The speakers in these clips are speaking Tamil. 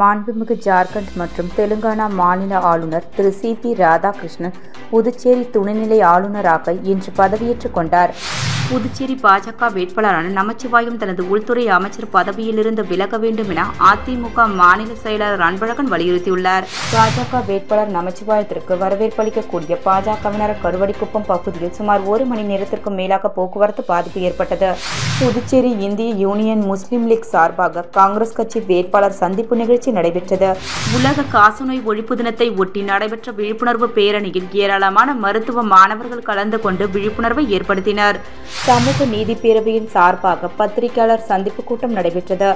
மாண்புமிகு ஜார்க்கண்ட் மற்றும் தெலுங்கானா மாநில ஆளுநர் திரு சி.பி. ராதாகிருஷ்ணன் புதுச்சேரி துணைநிலை ஆளுநராக இன்று பதவியேற்றுக் கொண்டார். புதுச்சேரி பாஜக வேட்பாளரான நமச்சிவாயம் தனது உள்துறை அமைச்சர் பதவியிலிருந்து விலக வேண்டும் என அதிமுக மாநில செயலாளர் அன்பழகன் வலியுறுத்தியுள்ளார். பாஜக வேட்பாளர் நமச்சிவாயத்திற்கு வரவேற்பளிக்கக்கூடிய பாஜகவினர் கருவடிக்குப்பம் பகுதியில் சுமார் 1 மணி நேரத்திற்கும் மேலாக போக்குவரத்து பாதிப்பு ஏற்பட்டது. புதுச்சேரி இந்திய யூனியன் முஸ்லீம் லீக் சார்பாக காங்கிரஸ் கட்சி வேட்பாளர் சந்திப்பு நிகழ்ச்சி நடைபெற்றது. உலக காசநோய் ஒழிப்பு தினத்தை ஒட்டி நடைபெற்ற விழிப்புணர்வு பேரணியில் ஏராளமான மருத்துவ மாணவர்கள் கலந்து கொண்டு விழிப்புணர்வை ஏற்படுத்தினர். சமூக நீதி பேரவையின் சார்பாக பத்திரிகையாளர் சந்திப்பு கூட்டம் நடைபெற்றது.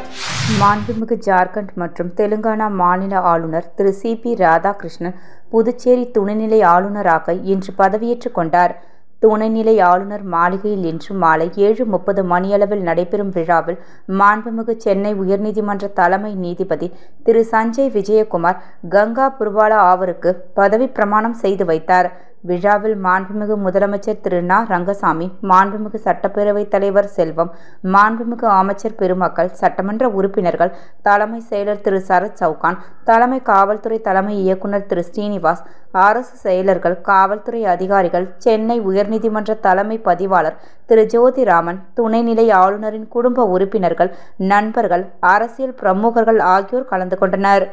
மாண்புமிகு ஜார்க்கண்ட் மற்றும் தெலுங்கானா மாநில ஆளுநர் திரு சி.பி. ராதாகிருஷ்ணன் புதுச்சேரி துணைநிலை ஆளுநராக இன்று பதவியேற்றுக் கொண்டார். துணைநிலை ஆளுநர் மாளிகையில் இன்று மாலை 7:30 மணியளவில் நடைபெறும் விழாவில் மாண்புமிகு சென்னை உயர்நீதிமன்ற தலைமை நீதிபதி திரு சஞ்சய் விஜயகுமார் கங்கா புர்வாலா அவருக்கு பதவி பிரமாணம் செய்து வைத்தார். விழாவில் மாண்புமிகு முதலமைச்சர் திரு ந. ரங்கசாமி, மாண்புமிகு சட்டப்பேரவைத் தலைவர் செல்வம், மாண்புமிகு அமைச்சர் பெருமக்கள், சட்டமன்ற உறுப்பினர்கள், தலைமை செயலர் திரு சரத் சவுகான், தலைமை காவல்துறை தலைமை இயக்குநர் திரு ஸ்ரீனிவாஸ், அரசு செயலர்கள், காவல்துறை அதிகாரிகள், சென்னை உயர்நீதிமன்ற தலைமை பதிவாளர் திரு ஜோதிராமன், துணைநிலை ஆளுநரின் குடும்ப உறுப்பினர்கள், நண்பர்கள், அரசியல் பிரமுகர்கள் ஆகியோர் கலந்து கொண்டனர்.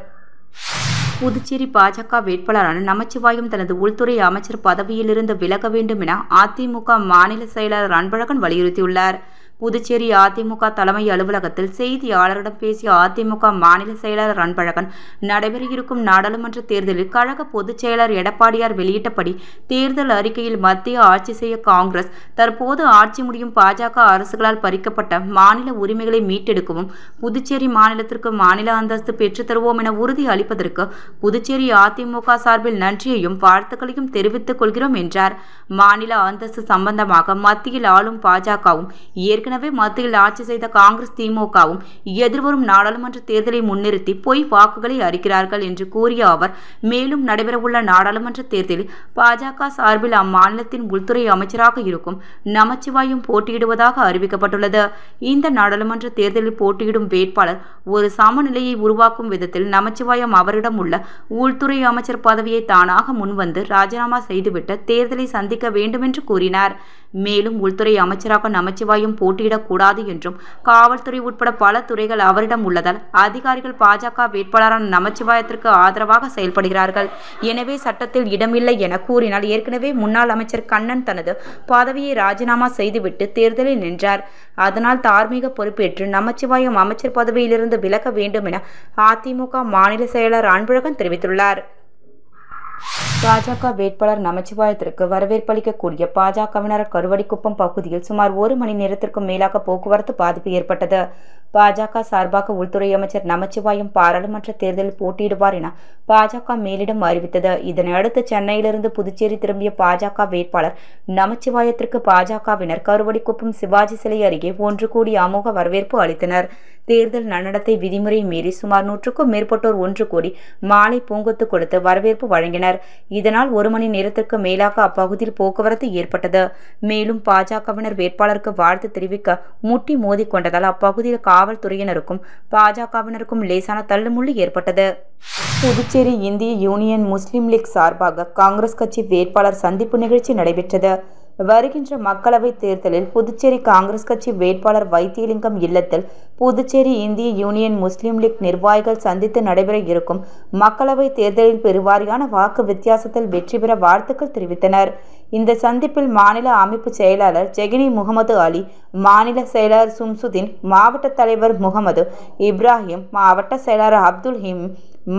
புதுச்சேரி பாஜக வேட்பாளரான நமச்சிவாயம் தனது உள்துறை அமைச்சர் பதவியிலிருந்து விலக வேண்டும் என அதிமுக மாநில செயலாளர் அன்பழகன் வலியுறுத்தியுள்ளார். புதுச்சேரி அதிமுக தலைமை அலுவலகத்தில் செய்தியாளரிடம் பேசிய அதிமுக மாநில செயலாளர் அன்பழகன், நடைபெற இருக்கும் நாடாளுமன்ற தேர்தலில் கழக பொதுச் செயலர் எடப்பாடியார் வெளியிட்டபடி தேர்தல் அறிக்கையில் மத்திய ஆட்சி செய்ய காங்கிரஸ், தற்போது ஆட்சி முடியும் பாஜக அரசுகளால் பறிக்கப்பட்ட மாநில உரிமைகளை மீட்டெடுக்கவும், புதுச்சேரி மாநிலத்திற்கு மாநில அந்தஸ்து பெற்றுத் தருவோம் என உறுதி அளிப்பதற்கு புதுச்சேரி அதிமுக சார்பில் நன்றியையும் வாழ்த்துக்களையும் தெரிவித்துக் கொள்கிறோம் என்றார். மாநில அந்தஸ்து சம்பந்தமாக மத்தியில் ஆளும் பாஜகவும் ஏற்கனவே மத்தியில் ஆட்சி செய்த காங்கிரஸ், திமுகவும் எதிர்வரும் நாடாளுமன்ற தேர்தலை முன்னிறுத்தி பொய் வாக்குகளை அளிக்கிறார்கள் என்று கூறிய அவர், மேலும் நடைபெறவுள்ள நாடாளுமன்ற தேர்தலில் பாஜக சார்பில் அம்மாநிலத்தின் உள்துறை அமைச்சராக இருக்கும் நமச்சிவாயம் போட்டியிடுவதாக அறிவிக்கப்பட்டுள்ளது. இந்த நாடாளுமன்ற தேர்தலில் போட்டியிடும் வேட்பாளர் ஒரு சமநிலையை உருவாக்கும் விதத்தில் நமச்சிவாயம் அவரிடம் உள்ள உள்துறை அமைச்சர் பதவியை தானாக முன்வந்து ராஜினாமா செய்துவிட்டு தேர்தலை சந்திக்க வேண்டும் என்று கூறினார். மேலும் உள்துறை அமைச்சராக நமச்சிவாயம் போட்டியிடக்கூடாது என்றும், காவல்துறை உட்பட பல துறைகள் அவரிடம் உள்ளதால் அதிகாரிகள் பாஜக வேட்பாளரான நமச்சிவாயத்திற்கு ஆதரவாக செயல்படுகிறார்கள். எனவே சட்டத்தில் இடமில்லை என கூறினால், ஏற்கனவே முன்னாள் அமைச்சர் கண்ணன் தனது பதவியை ராஜினாமா செய்துவிட்டு தேர்தலில் நின்றார். அதனால் தார்மீக பொறுப்பேற்று நமச்சிவாயம் அமைச்சர் பதவியிலிருந்து விலக வேண்டும் என அதிமுக மாநில செயலர் அன்பழகன் தெரிவித்துள்ளார். பாஜக வேட்பாளர் நமச்சிவாயத்திற்கு வரவேற்பளிக்கக்கூடிய பாஜகவினர் கருவடிக்குப்பம் பகுதியில் சுமார் 1 மணி நேரத்திற்கும் மேலாக போக்குவரத்து பாதிப்பு ஏற்பட்டது. பாஜக சார்பாக உள்துறை அமைச்சர் நமச்சிவாயம் பாராளுமன்ற தேர்தலில் போட்டியிடுவார் என பாஜக மேலிடம் அறிவித்தது. இதனையடுத்து சென்னையிலிருந்து புதுச்சேரி திரும்பிய பாஜக வேட்பாளர் நமச்சிவாயத்திற்கு பாஜகவினர் கருவடிக்குப்பம் சிவாஜி சிலை அருகே ஒன்று கூடி அமோக வரவேற்பு அளித்தனர். தேர்தல் நன்னடத்தை விதிமுறை மீறி சுமார் 100க்கும் மேற்பட்டோர் ஒன்று கூடி மாலை பூங்கொத்து கொடுத்து வரவேற்பு வழங்கினர். இதனால் 1 மணி நேரத்திற்கு மேலாக அப்பகுதியில் போக்குவரத்து ஏற்பட்டது. மேலும் பாஜகவினர் வேட்பாளருக்கு வாழ்த்து தெரிவிக்க முட்டி மோதி கொண்டதால் அப்பகுதியில் காவல்துறையினருக்கும் பாஜகவினருக்கும் லேசான தள்ளுமுள்ளு ஏற்பட்டது. புதுச்சேரி இந்திய யூனியன் முஸ்லீம் லீக் சார்பாக காங்கிரஸ் கட்சி வேட்பாளர் சந்திப்பு நிகழ்ச்சி நடைபெற்றது. வருகின்ற மக்களவைத் தேர்தலில் புதுச்சேரி காங்கிரஸ் கட்சி வேட்பாளர் வைத்தியலிங்கம் இல்லத்தில் புதுச்சேரி இந்திய யூனியன் முஸ்லீம் லீக் நிர்வாகிகள் சந்தித்து நடைபெற இருக்கும் மக்களவைத் தேர்தலில் பெருவாரியான வாக்கு வித்தியாசத்தில் வெற்றி பெற வாழ்த்துக்கள் தெரிவித்தனர். இந்த சந்திப்பில் மாநில அமைப்பு செயலாளர் ஜெகினி முகமது அலி, மாநில செயலாளர் சும்சுதீன், மாவட்ட தலைவர் முகமது இப்ராஹிம், மாவட்ட செயலாளர் அப்துல் ஹீம்,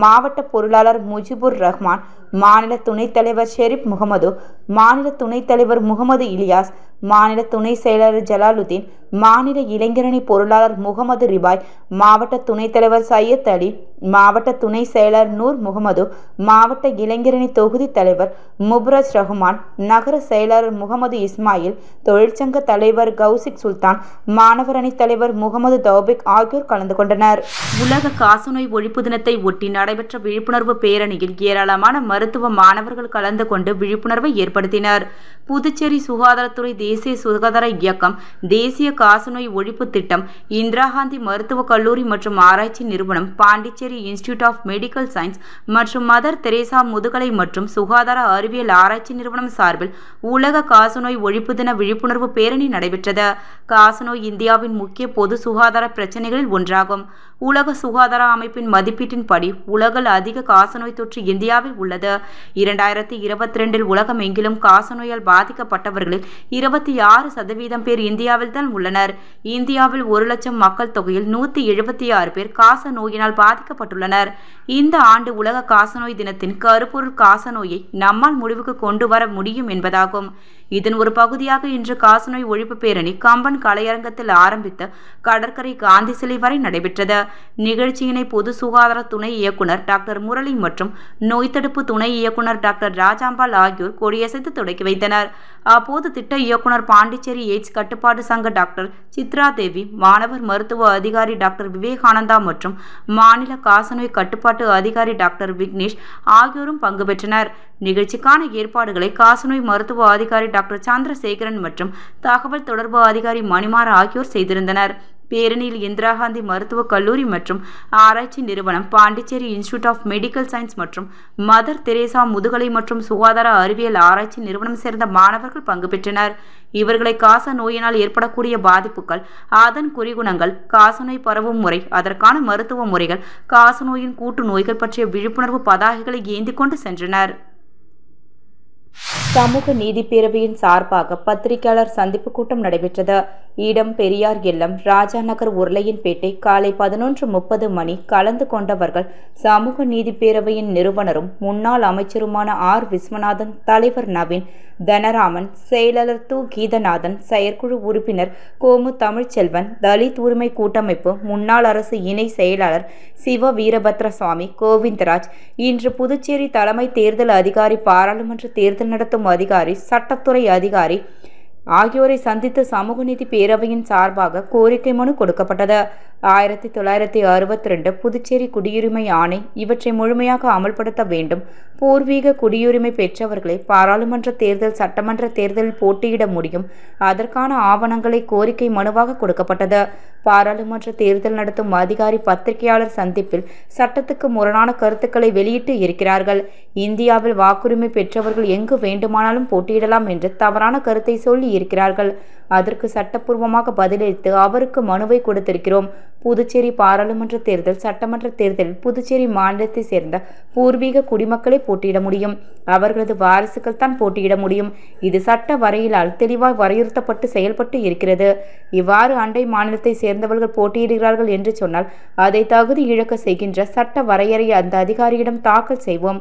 மாவட்ட பொருளாளர் முஜிபுர் ரஹ்மான், மாநில துணைத் தலைவர் ஷெரீப் முகமது, மாநில துணைத் தலைவர் முகமது இலியாஸ், மாநில துணை செயலாளர் ஜலாலுதீன், மாநில இளைஞரணி பொருளாளர் முகமது ரிபாய், மாவட்ட துணைத் தலைவர் சையத் அலி, மாவட்ட துணை செயலாளர் நூர் முகமது, மாவட்ட இளைஞரணி தொகுதி தலைவர் முப்ரஜ் ரஹ்மான், நகர செயலாளர் முகமது இஸ்மாயில், தொழிற்சங்க தலைவர் கௌசிக் சுல்தான், மாணவர் அணி தலைவர் முகமது தௌபிக் ஆகியோர் கலந்து கொண்டனர். உலக காசநோய் ஒழிப்பு தினத்தை ஒட்டி நடைபெற்ற விழிப்புணர்வு பேரணியில் ஏராளமான மருத்துவ மாணவர்கள் கலந்து கொண்டு விழிப்புணர்வை ஏற்படுத்தினர். புதுச்சேரி சுகாதாரத்துறை, தேசிய சுகாதார இயக்கம், தேசிய காசநோய் ஒழிப்பு திட்டம், இந்திரா காந்தி மருத்துவக் கல்லூரி மற்றும் ஆராய்ச்சி நிறுவனம், Pondicherry Pondicherry Institute of Medical Science மற்றும் மதர் தெரேசா முதுகலை மற்றும் சுகாதார அறிவியல் ஆராய்ச்சி நிறுவனம் சார்பில் உலக காசநோய் ஒழிப்பு தின விழிப்புணர்வு பேரணி நடைபெற்றது. காசநோய் இந்தியாவின் முக்கிய பொது சுகாதார பிரச்சினைகளில் ஒன்றாகும். உலக சுகாதார அமைப்பின் மதிப்பீட்டின்படி உலகில் அதிக காசநோய் தொற்று இந்தியாவில் உள்ளது. 2022 உலகமெங்கிலும் காசநோயால் பாதிக்கப்பட்டவர்களில் 26% பேர் இந்தியாவில் தான் உள்ளனர். இந்தியாவில் 1 லட்சம் மக்கள் தொகையில் 176 பேர் காச நோயினால் பாதிக்கப்பட்டுள்ளனர். இந்த ஆண்டு உலக காசநோய் தினத்தின் கருப்பொருள் காசநோயை நம்மால் முடிவுக்கு கொண்டு வர முடியும் என்பதாகும். இதன் ஒரு பகுதியாக இன்று காசநோய் ஒழிப்பு பேரணி கம்பன் கலையரங்கத்தில் ஆரம்பித்து கடற்கரை காந்தி சிலை வரை நடைபெற்றது. நிகழ்ச்சியினை பொது சுகாதார துணை இயக்குனர் டாக்டர் முரளி மற்றும் நோய் தடுப்பு துணை இயக்குனர் டாக்டர் ராஜாம்பாள் ஆகியோர் கொடியசைத்து தொடக்கி வைத்தனர். அப்போது திட்ட இயக்குனர் பாண்டிச்சேரி எய்ட்ஸ் கட்டுப்பாடு சங்க டாக்டர் சித்ரா தேவி, மாணவர் மருத்துவ அதிகாரி டாக்டர் விவேகானந்தா மற்றும் மாநில காசநோய் கட்டுப்பாட்டு அதிகாரி டாக்டர் விக்னேஷ் ஆகியோரும் பங்கு பெற்றனர். நிகழ்ச்சிக்கான ஏற்பாடுகளை காசநோய் மருத்துவ அதிகாரி டாக்டர் சந்திரசேகரன் மற்றும் தகவல் தொடர்பு அதிகாரி மணிமார் ஆகியோர் செய்திருந்தனர். பேரணியில் இந்திரா காந்தி மருத்துவக் கல்லூரி மற்றும் ஆராய்ச்சி நிறுவனம், Pondicherry Institute of Medical Science மற்றும் மதர் தெரேசா முதுகலை மற்றும் சுகாதார அறிவியல் ஆராய்ச்சி நிறுவனம் சேர்ந்த மாணவர்கள் பங்கு பெற்றனர். இவர்களை காச நோயினால் ஏற்படக்கூடிய பாதிப்புகள், அதன் குறிகுணங்கள், காசநோய் பரவும் முறை, அதற்கான மருத்துவ முறைகள், காசநோயின் கூட்டு நோய்கள் பற்றிய விழிப்புணர்வு பதாகைகளை ஏந்தி கொண்டு சென்றனர். சமூக நீதி பேரவையின் சார்பாக பத்திரிகையாளர் சந்திப்பு கூட்டம் நடைபெற்றது. இடம் பெரியார் இல்லம், ராஜா நகர், உருளையன்பேட்டை. காலை 11:30 மணி. கலந்து கொண்டவர்கள் சமூக நீதி பேரவையின் நிறுவனரும் முன்னாள் அமைச்சருமான ஆர். விஸ்வநாதன், தலைவர் நவீன் தனராமன், செயலாளர் து. கீதநாதன், செயற்குழு உறுப்பினர் கோமு தமிழ்ச்செல்வன், தலித் உரிமை கூட்டமைப்பு முன்னாள் அரசு இணை செயலாளர் சிவ வீரபத்ரசுவாமி, கோவிந்தராஜ், இன்று புதுச்சேரி தலைமை தேர்தல் அதிகாரி, பாராளுமன்ற தேர்தல் நடத்தும் அதிகாரி, சட்டத்துறை அதிகாரி ஆகியோரை சந்தித்து சமூக நீதி பேரவையின் சார்பாக கோரிக்கை மனு கொடுக்கப்பட்டது. 1962 புதுச்சேரி குடியுரிமை ஆணை, இவற்றை முழுமையாக அமல்படுத்த வேண்டும். பூர்வீக குடியுரிமை பெற்றவர்களை பாராளுமன்ற தேர்தல், சட்டமன்ற தேர்தலில் போட்டியிட முடியும். அதற்கான ஆவணங்களை கோரிக்கை மனுவாக கொடுக்கப்பட்டது. பாராளுமன்ற தேர்தல் நடத்தும் அதிகாரி பத்திரிகையாளர் சந்திப்பில் சட்டத்துக்கு முரணான கருத்துக்களை வெளியிட்டு இருக்கிறார்கள். இந்தியாவில் வாக்குரிமை பெற்றவர்கள் எங்கு வேண்டுமானாலும் போட்டியிடலாம் என்று தவறான கருத்தை சொல்லி இருக்கிறார்கள். அதற்கு சட்டப்பூர்வமாக பதிலளித்து அவருக்கு மனுவை கொடுத்திருக்கிறோம். புதுச்சேரி பாராளுமன்ற தேர்தல், சட்டமன்ற தேர்தலில் புதுச்சேரி மாநிலத்தை சேர்ந்த பூர்வீக குடிமக்களை போட்டியிட முடியும். அவர்களது வாரிசுகள் தான் போட்டியிட முடியும். இது சட்ட வரையிலால் தெளிவாய் வரையறுத்தப்பட்டு செயல்பட்டு இருக்கிறது. இவ்வாறு அண்டை மாநிலத்தை சேர்ந்தவர்கள் போட்டியிடுகிறார்கள் என்று சொன்னால் அதை தகுதி இழக்க செய்கின்ற சட்ட வரையறை அந்த அதிகாரியிடம் தாக்கல் செய்வோம்,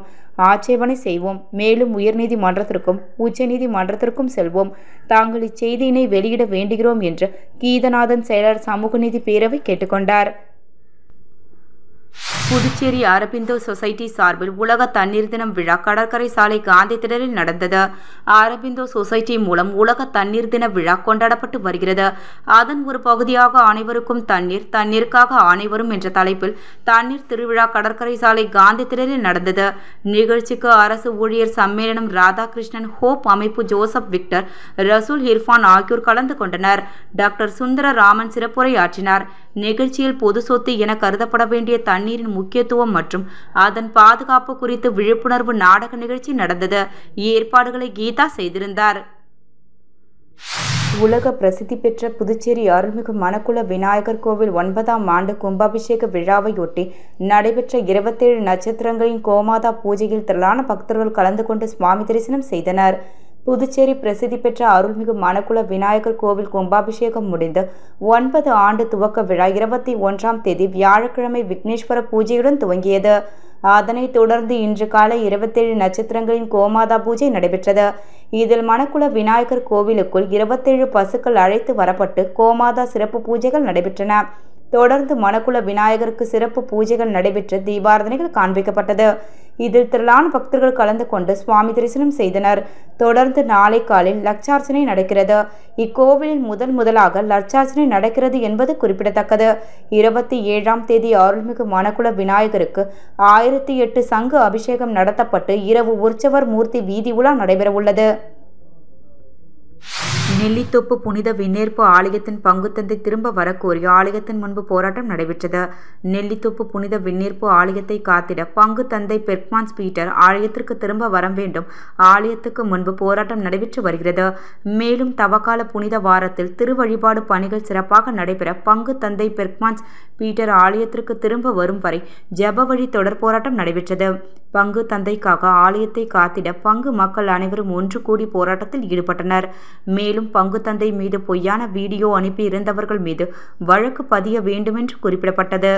ஆட்சேபனை செய்வோம். மேலும் உயர்நீதிமன்றத்திற்கும் உச்சநீதிமன்றத்திற்கும் செல்வோம். தாங்கள் இச்செய்தியினை வெளியிட வேண்டுகிறோம் என்று கீதநாதன், செயலர், சமூக நீதி பேரவை கேட்டுக்கொண்டார். புதுச்சேரி அரபிந்தோ சொசைட்டி சார்பில் உலக தண்ணீர் தினம் விழா கடற்கரை சாலை காந்தி திடலில் நடந்தது. அரபிந்தோ சொசைட்டி மூலம் உலக தண்ணீர் தின விழா கொண்டாடப்பட்டு வருகிறது. அதன் ஒரு பகுதியாக அனைவருக்கும் தண்ணீர், தண்ணீருக்காக அனைவரும் என்ற தலைப்பில் தண்ணீர் திருவிழா கடற்கரை சாலை காந்தி திடலில் நடந்தது. நிகழ்ச்சிக்கு அரசு ஊழியர் சம்மேளனம், ராதாகிருஷ்ணன், ஹோப் அமைப்பு, ஜோசப் விக்டர், ரசூல் இர்ஃபான் ஆகியோர் கலந்து கொண்டனர். டாக்டர் சுந்தரராமன் சிறப்புரை ஆற்றினார். நிகழ்ச்சியில் பொது சொத்து என கருதப்பட வேண்டிய தண்ணீரின் முக்கியத்துவம் மற்றும் அதன் பாதுகாப்பு குறித்து விழிப்புணர்வு நாடக நிகழ்ச்சி நடந்தது. ஏற்பாடுகளை கீதா செய்திருந்தார். உலக பிரசித்தி பெற்ற புதுச்சேரி அருள்மிகு மணக்குள விநாயகர் கோவில் 9ஆம் ஆண்டு கும்பாபிஷேக விழாவையொட்டி நடைபெற்ற 27 நட்சத்திரங்களின் கோமாதா பூஜையில் திரளான பக்தர்கள் கலந்து கொண்டு சுவாமி தரிசனம் செய்தனர். புதுச்சேரி பிரசித்தி பெற்ற அருள்மிகு மணக்குள விநாயகர் கோவில் கும்பாபிஷேகம் முடிந்து 9 ஆண்டு துவக்க விழா 21ஆம் தேதி வியாழக்கிழமை விக்னேஸ்வர பூஜையுடன் துவங்கியது. அதனைத் தொடர்ந்து இன்று காலை 27 நட்சத்திரங்களின் கோமாதா பூஜை நடைபெற்றது. இதில் மணக்குள விநாயகர் கோவிலுக்குள் 27 பசுக்கள் அழைத்து வரப்பட்டு கோமாதா சிறப்பு பூஜைகள் நடைபெற்றன. தொடர்ந்து மணக்குள விநாயகருக்கு சிறப்பு பூஜைகள் நடைபெற்று தீபாராதனைகள் காண்பிக்கப்பட்டது. இதில் திரளான பக்தர்கள் கலந்து கொண்டு சுவாமி தரிசனம் செய்தனர். தொடர்ந்து நாளை காலில் லட்சார்ச்சனை நடக்கிறது. இக்கோவிலில் முதலாக லட்சார்ச்சனை நடக்கிறது என்பது குறிப்பிடத்தக்கது. 27ஆம் தேதி அருள்மிகு மணக்குள விநாயகருக்கு 1008 சங்கு அபிஷேகம் நடத்தப்பட்டு இரவு உற்சவர் மூர்த்தி வீதி உலா நடைபெறவுள்ளது. நெல்லித்தோப்பு புனித விண்ணேற்பு ஆலயத்தின் பங்குத்தந்தை திரும்ப வரக்கோரி ஆலயத்தின் முன்பு போராட்டம் நடைபெற்றது. நெல்லித்தோப்பு புனித விண்ணேற்பு ஆலயத்தை காத்திட பங்கு தந்தை பெர்க்மான்ஸ் பீட்டர் ஆலயத்திற்கு திரும்ப வர வேண்டும். ஆலயத்துக்கு முன்பு போராட்டம் நடைபெற்று வருகிறது. மேலும் தவக்கால புனித வாரத்தில் திருவழிபாடு பணிகள் சிறப்பாக நடைபெற பங்கு தந்தை பெர்க்மான்ஸ் பீட்டர் ஆலயத்திற்கு திரும்ப வரும் வரை ஜெப வழி தொடர் போராட்டம் நடைபெற்றது. பங்கு தந்தைக்காக ஆலயத்தை காத்திட பங்கு மக்கள் அனைவரும் ஒன்று கூடி போராட்டத்தில் ஈடுபட்டனர். மேலும் பங்கு தந்தை மீது பொய்யான வீடியோ அனுப்பி இருந்தவர்கள் மீது வழக்கு பதிய வேண்டுமென்று குறிப்பிடப்பட்டது.